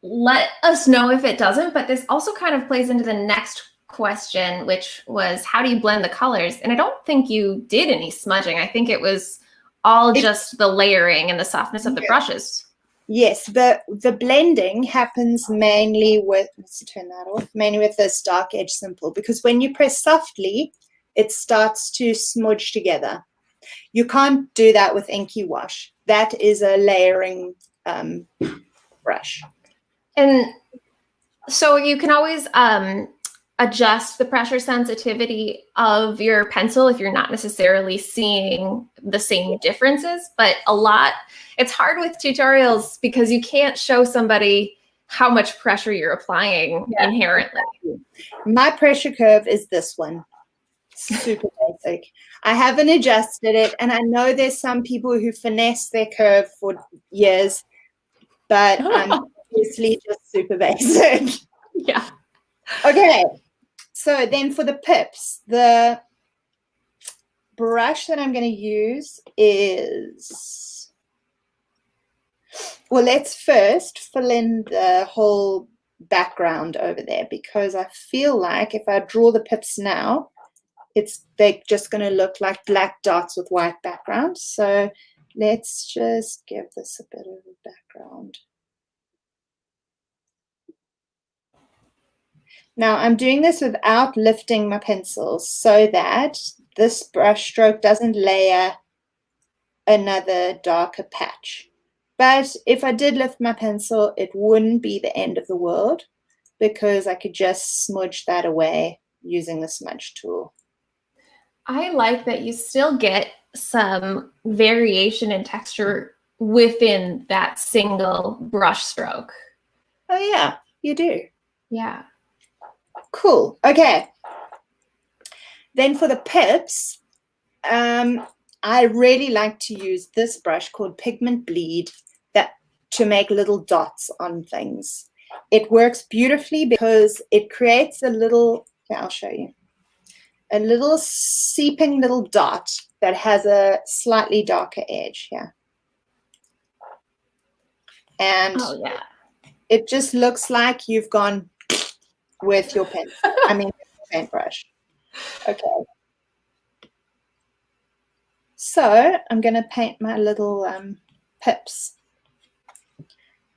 Let us know if it doesn't, but this also kind of plays into the next question, which was, how do you blend the colors? And I don't think you did any smudging. I think it was all just the layering and the softness of the brushes. Yes, the blending happens mainly with, let's turn that off, mainly with this dark edge simple, because when you press softly, it starts to smudge together. You can't do that with Inky Wash. That is a layering brush. And so you can always adjust the pressure sensitivity of your pencil if you're not necessarily seeing the same differences. But it's hard with tutorials because you can't show somebody how much pressure you're applying inherently. My pressure curve is this one. super basic. I haven't adjusted it, and I know there's some people who finesse their curve for years, but I'm obviously just super basic. Yeah. Okay, so then for the pips, the brush that I'm going to use is, well, let's first fill in the whole background over there, because I feel like if I draw the pips now, they're just going to look like black dots with white background. So let's just give this a bit of a background. Now I'm doing this without lifting my pencils so that this brush stroke doesn't layer another darker patch. But if I did lift my pencil, it wouldn't be the end of the world, because I could just smudge that away using the smudge tool. I like that you still get some variation in texture within that single brush stroke. Oh yeah, you do. Yeah. Cool. Okay. Then for the pips, I really like to use this brush called Pigment Bleed to make little dots on things. It works beautifully because it creates a little, I'll show you, a little seeping little dot that has a slightly darker edge here. And it just looks like you've gone with your pen. I mean, paintbrush. Okay. So I'm going to paint my little pips.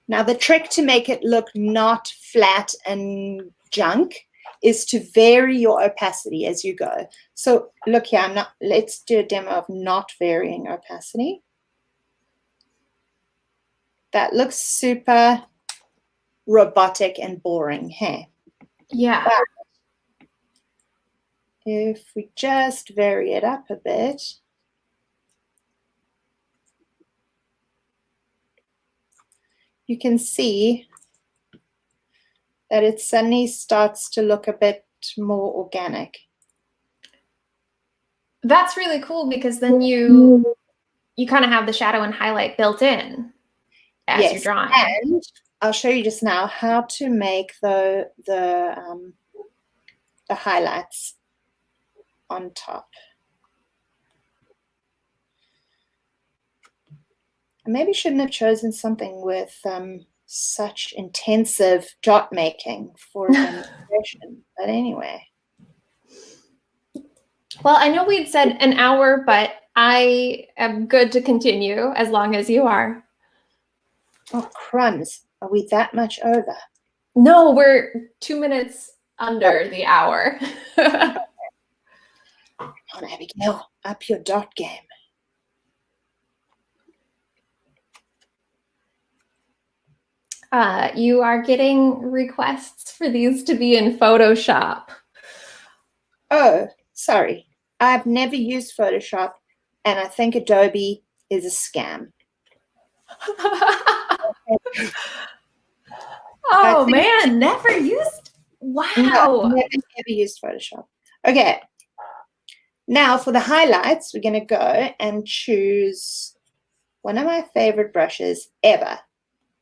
Now the trick to make it look not flat and junk is to vary your opacity as you go. So look here, let's do a demo of not varying opacity. That looks super robotic and boring, hey? Yeah. But if we just vary it up a bit, you can see that it suddenly starts to look a bit more organic. That's really cool, because then you kind of have the shadow and highlight built in as you're drawing. And I'll show you just now how to make the highlights on top. I maybe shouldn't have chosen something with such intensive dot making for a demonstration, but anyway. Well, I know we'd said an hour, but I am good to continue as long as you are. Oh, crumbs. Are we that much over? No, we're 2 minutes under the hour. Come on, Abigail, up your dot game. You are getting requests for these to be in Photoshop. Oh, sorry. I've never used Photoshop, and I think Adobe is a scam. Oh man, never used? Wow. No, never used Photoshop. Okay. Now for the highlights, we're going to go and choose one of my favorite brushes ever.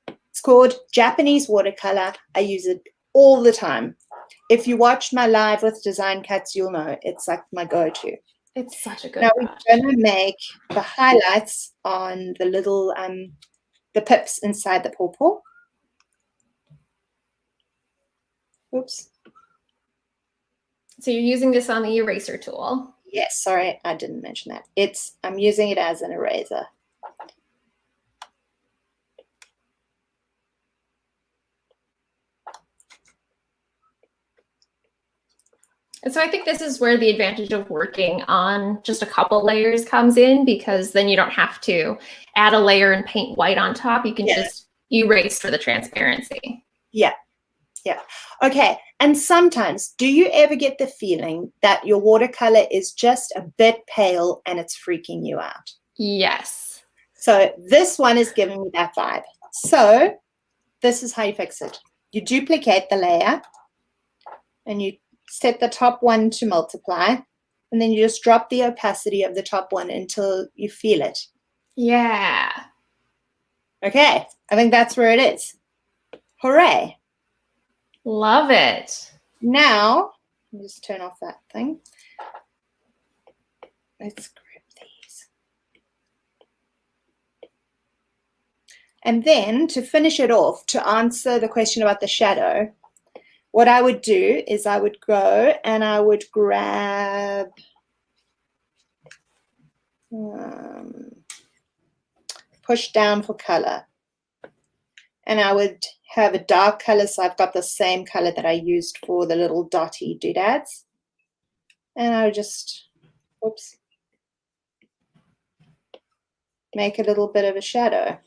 It's called Japanese Watercolor. I use it all the time. If you watched my live with Design Cuts, you'll know it's like my go-to. It's such a good Now brush. we're going to make the highlights on the little, the pips inside the pawpaw. Oops. So you're using this on the eraser tool. Yes, sorry, I didn't mention that. I'm using it as an eraser. And so I think this is where the advantage of working on just a couple layers comes in, because then you don't have to add a layer and paint white on top. You can just erase for the transparency. Yeah. Yeah. Okay. And sometimes, do you ever get the feeling that your watercolor is just a bit pale and it's freaking you out? Yes. So this one is giving me that vibe. So this is how you fix it. You duplicate the layer and you set the top one to multiply. and then you just drop the opacity of the top one until you feel it. Yeah. Okay, I think that's where it is. Hooray. Love it. Now, let me just turn off that thing. Let's grab these. And then to finish it off, to answer the question about the shadow, what I would do is I would go and I would grab push down for color. And I would have a dark color, so I've got the same color that I used for the little dotty doodads. And I would just, whoops, make a little bit of a shadow.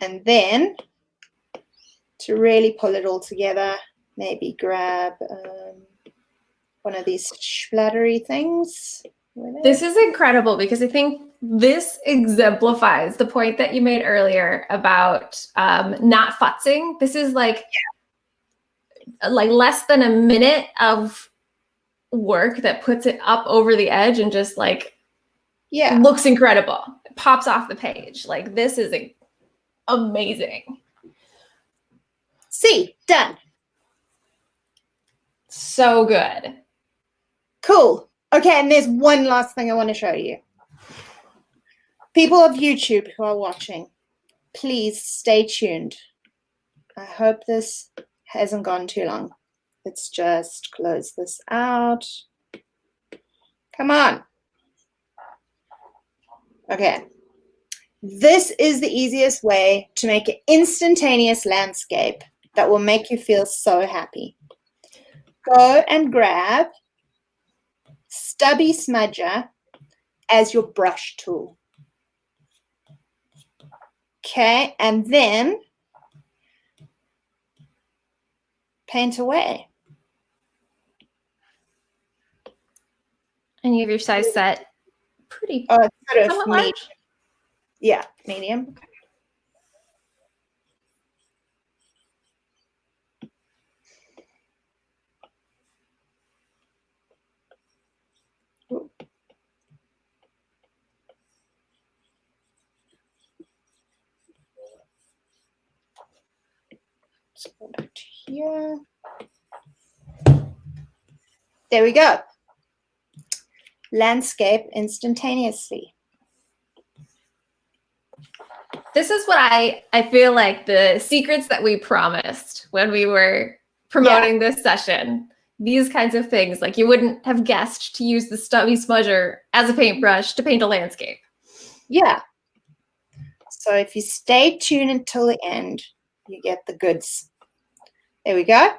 And then, to really pull it all together, maybe grab one of these splattery things. This is incredible because I think this exemplifies the point that you made earlier about not futzing. This is like less than a minute of work that puts it up over the edge and just like looks incredible. It pops off the page. Like this is amazing. See, done. So good. Cool. Okay, and there's one last thing I want to show you. People of YouTube who are watching, please stay tuned. I hope this hasn't gone too long. Let's just close this out. Come on. Okay. This is the easiest way to make an instantaneous landscape that will make you feel so happy. Go and grab Stubby Smudger as your brush tool. Okay, and then paint away. And you have your size set pretty sort of somewhat medium. large. Yeah, medium. Ooh. Let's go back to here. There we go. Landscape instantaneously. This is what I feel like the secrets that we promised when we were promoting this session. These kinds of things, like you wouldn't have guessed to use the Stubby Smudger as a paintbrush to paint a landscape. Yeah. So if you stay tuned until the end, you get the goods. There we go.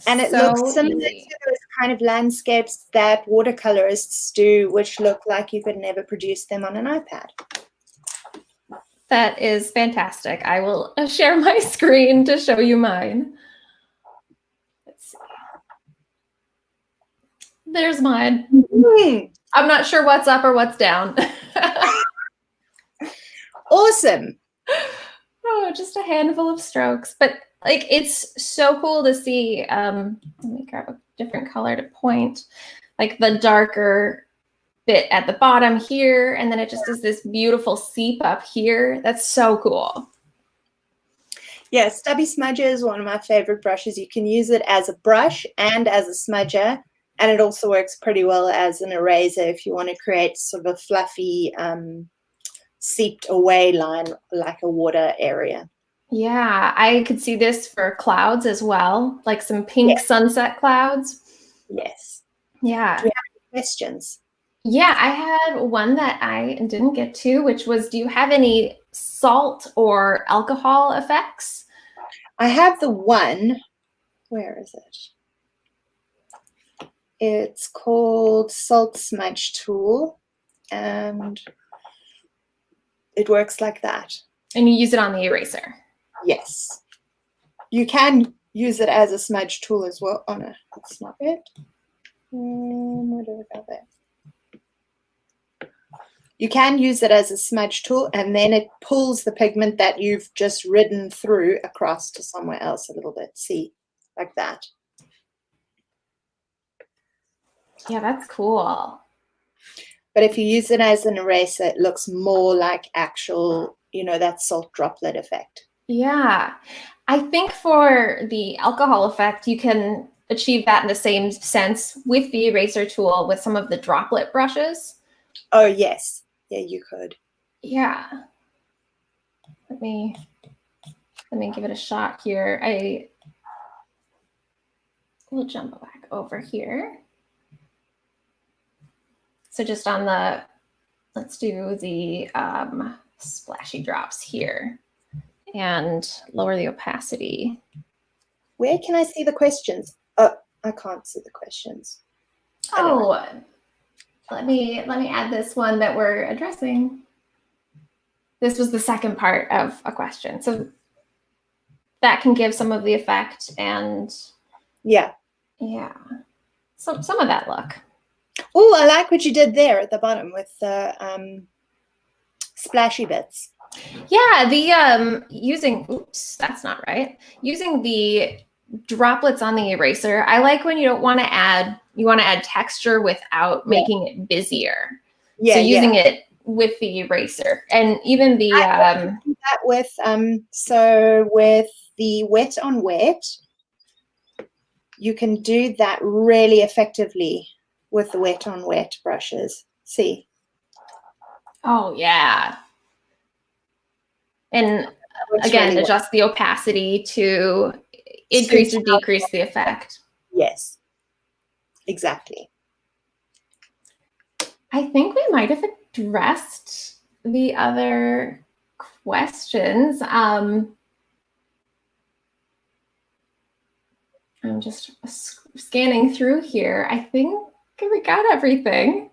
And it looks similar to those kind of landscapes that watercolorists do, which look like you could never produce them on an iPad. That is fantastic. I will share my screen to show you mine. Let's see. There's mine. I'm not sure what's up or what's down. Awesome. Oh, just a handful of strokes. But like, it's so cool to see. Let me grab a different color to point. Like the darker bit at the bottom here, and then it just is this beautiful seep up here. That's so cool. Yeah, Stubby Smudger is one of my favorite brushes. You can use it as a brush and as a smudger, and it also works pretty well as an eraser if you want to create sort of a fluffy, seeped away line like a water area. Yeah, I could see this for clouds as well, like some pink sunset clouds. Yes. Yeah. Do you have any questions? Yeah, I had one that I didn't get to, which was, do you have any salt or alcohol effects? I have the one. Where is it? It's called Salt Smudge Tool, and it works like that. And you use it on the eraser? Yes. You can use it as a smudge tool as well. Oh no, that's not it. Where do we go there? You can use it as a smudge tool, and then it pulls the pigment that you've just ridden through across to somewhere else a little bit. See, like that. Yeah, that's cool. But if you use it as an eraser, it looks more like actual, you know, that salt droplet effect. Yeah. I think for the alcohol effect, you can achieve that in the same sense with the eraser tool with some of the droplet brushes. Oh, yes. Yeah, you could. Yeah. Let me give it a shot here. I will jump back over here. So just on the, let's do the splashy drops here and lower the opacity. Where can I see the questions? Oh, I can't see the questions. Oh, let me add this one that we're addressing. This was the second part of a question. So that can give some of the effect and yeah. Some of that look. Oh, I like what you did there at the bottom with the splashy bits. Yeah, the using, oops, that's not right. Using the droplets on the eraser. I like when you don't want to add, you want to add texture without making it busier. Yeah, so using it with the eraser, and even the that with so with the wet on wet, you can do that really effectively with the wet on wet brushes. See? Oh yeah. And again, really adjust the opacity to increase or decrease the effect. Yes, exactly. I think we might have addressed the other questions. I'm just scanning through here. I think we got everything.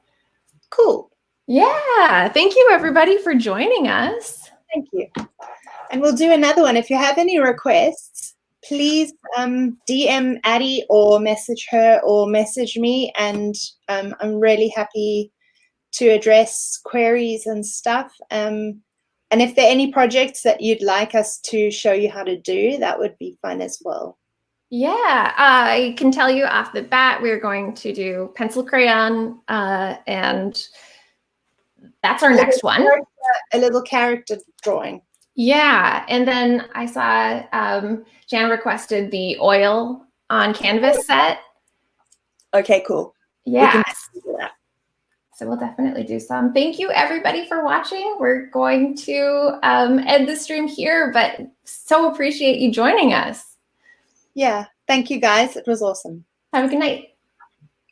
Cool. Yeah. Thank you, everybody, for joining us. Thank you. And we'll do another one. If you have any requests, please DM Addie or message her or message me. And I'm really happy to address queries and stuff. And if there are any projects that you'd like us to show you how to do, that would be fun as well. Yeah, I can tell you off the bat, we're going to do pencil crayon, and that's our next one. A little character drawing. Yeah, and then I saw Jan requested the oil on canvas set. Okay, cool. Yeah. Do that. So we'll definitely do some. Thank you, everybody, for watching. We're going to end the stream here, but so appreciate you joining us. Yeah, thank you, guys. It was awesome. Have a good night.